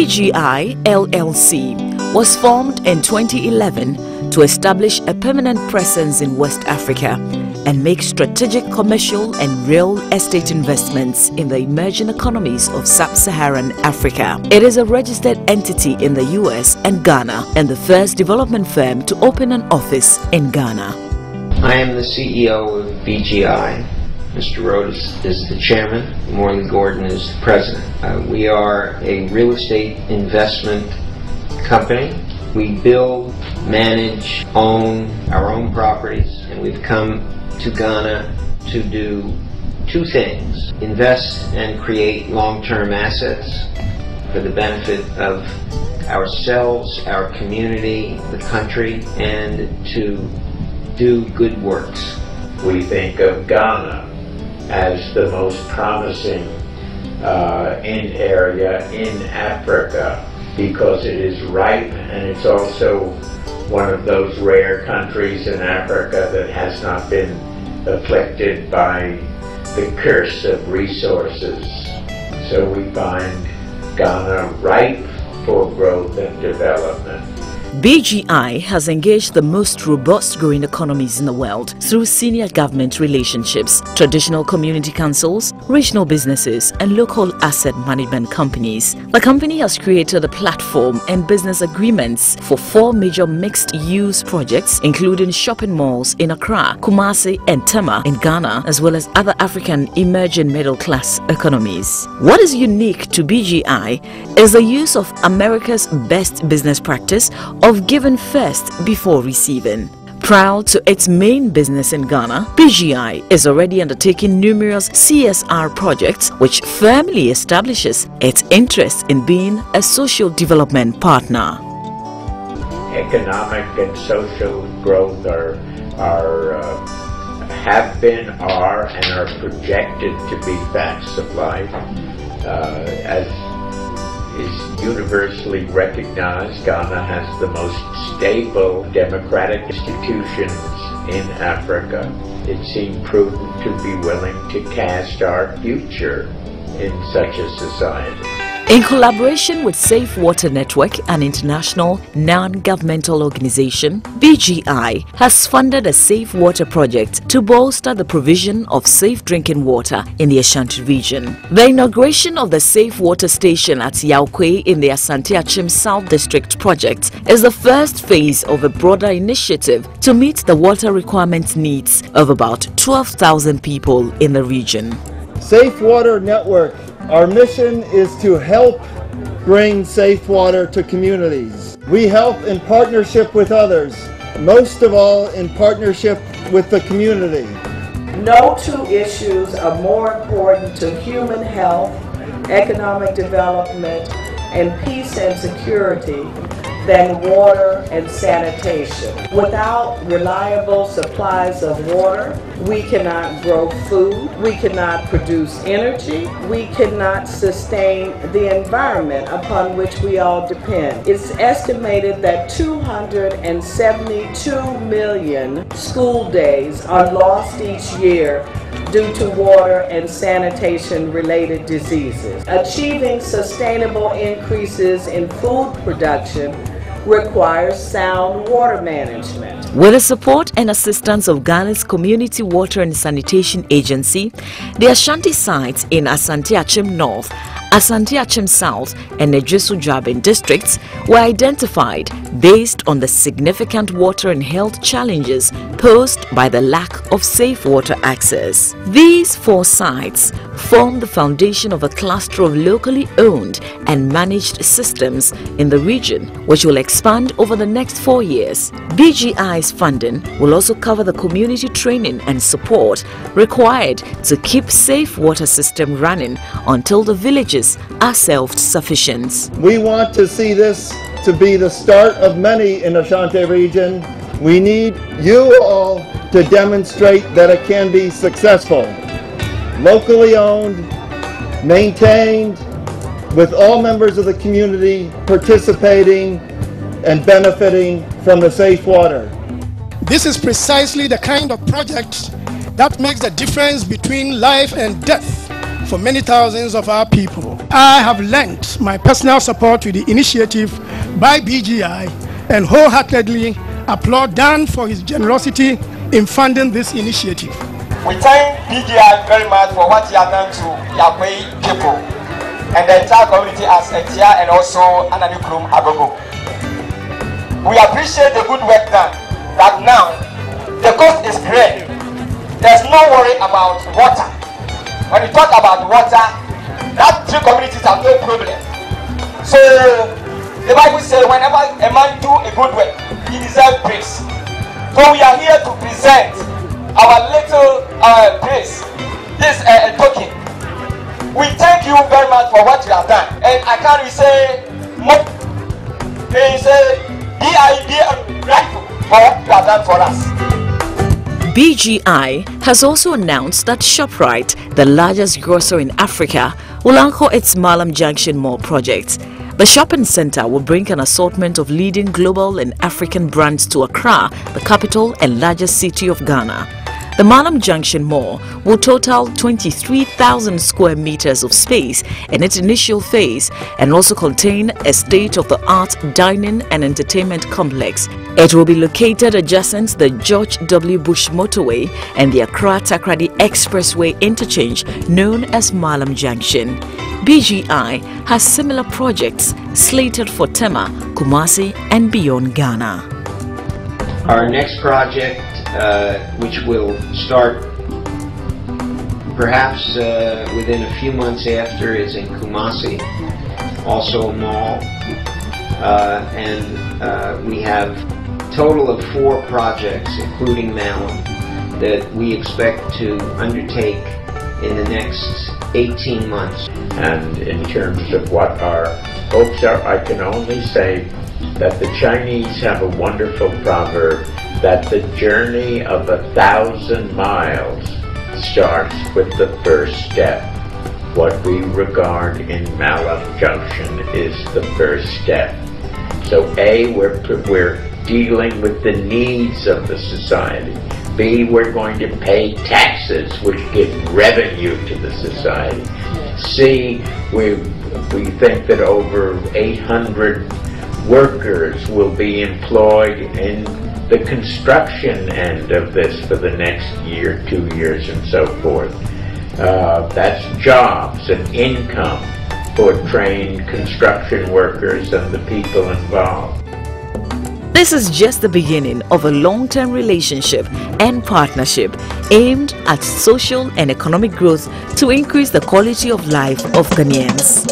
BGI LLC was formed in 2011 to establish a permanent presence in West Africa and make strategic commercial and real estate investments in the emerging economies of sub-Saharan Africa. It is a registered entity in the US and Ghana and the first development firm to open an office in Ghana. I am the CEO of BGI. Mr. Rhodes is the chairman. Morley Gordon is the president. We are a real estate investment company. We build, manage, own our own properties, and we've come to Ghana to do two things: invest and create long-term assets for the benefit of ourselves, our community, the country, and to do good works. We think of Ghana as the most promising area in Africa because it is ripe, and it's also one of those rare countries in Africa that has not been afflicted by the curse of resources. So we find Ghana ripe for growth and development. BGI has engaged the most robust growing economies in the world through senior government relationships, traditional community councils, regional businesses, and local asset management companies. The company has created a platform and business agreements for 4 major mixed-use projects, including shopping malls in Accra, Kumasi, and Tema in Ghana, as well as other African emerging middle-class economies. What is unique to BGI is the use of America's best business practice of giving first before receiving. Proud to its main business in Ghana, BGI is already undertaking numerous CSR projects, which firmly establishes its interest in being a social development partner. Economic and social growth have been, are, and are projected to be facts of life. As is universly recognized, Ghana has the most stable democratic institutions in Africa. It seemed prudent to be willing to cast our future in such a society. In collaboration with Safe Water Network, an international non-governmental organization, BGI has funded a safe water project to bolster the provision of safe drinking water in the Ashanti region. The inauguration of the safe water station at Yaokwe in the Asante Achim South District project is the first phase of a broader initiative to meet the water requirement needs of about 12,000 people in the region. Safe Water Network. Our mission is to help bring safe water to communities. We help in partnership with others, most of all in partnership with the community. No two issues are more important to human health, economic development, and peace and security than water and sanitation. Without reliable supplies of water, we cannot grow food, we cannot produce energy, we cannot sustain the environment upon which we all depend. It's estimated that 272 million school days are lost each year due to water and sanitation related diseases. Achieving sustainable increases in food production requires sound water management. With the support and assistance of Ghana's Community Water and Sanitation Agency, the Ashanti sites in Asante Achim North, Asante Achim South, and Nedjesu Jabin districts were identified based on the significant water and health challenges posed by the lack of safe water access. These 4 sites form the foundation of a cluster of locally owned and managed systems in the region, which will expand over the next 4 years. BGI's funding will also cover the community training and support required to keep safe water system running until the villages are self-sufficient. We want to see this to be the start of many in the Ashanti region. We need you all to demonstrate that it can be successful. Locally owned, maintained, with all members of the community participating and benefiting from the safe water. This is precisely the kind of project that makes the difference between life and death for many thousands of our people. I have lent my personal support to the initiative by BGI and wholeheartedly applaud Dan for his generosity in funding this initiative. We thank BGI very much for what he has done to Yahweh people and the entire community as Etia and also Ananukrum Agogo. We appreciate the good work done, that now the coast is great. There's no worry about water. When we talk about water, that three communities have no problem. So the Bible says whenever a man do a good work, he deserves praise. So we are here to present our little praise, this token. We thank you very much for what you have done. And I can't say more. They say, be grateful for what you have done for us. BGI has also announced that ShopRite, the largest grocer in Africa, will anchor its Malam Junction Mall project. The shopping center will bring an assortment of leading global and African brands to Accra, the capital and largest city of Ghana. The Malam Junction Mall will total 23,000 square meters of space in its initial phase and also contain a state-of-the-art dining and entertainment complex. It will be located adjacent the George W. Bush Motorway and the Accra-Takoradi Expressway interchange known as Malam Junction. BGI has similar projects slated for Tema, Kumasi and beyond Ghana. Our next project, which will start perhaps within a few months after, is in Kumasi, also a mall, and we have a total of 4 projects, including Malam, that we expect to undertake in the next 18 months. And in terms of what our hopes are, I can only say that the Chinese have a wonderful proverb that the journey of 1,000 miles starts with the first step. What we regard in Malam Junction is the first step. So A, we're dealing with the needs of the society. B, we're going to pay taxes which give revenue to the society. C, we think that over 800 workers will be employed in the construction end of this for the next year, 2 years, and so forth. That's jobs and income for trained construction workers and the people involved. This is just the beginning of a long-term relationship and partnership aimed at social and economic growth to increase the quality of life of Ghanaians.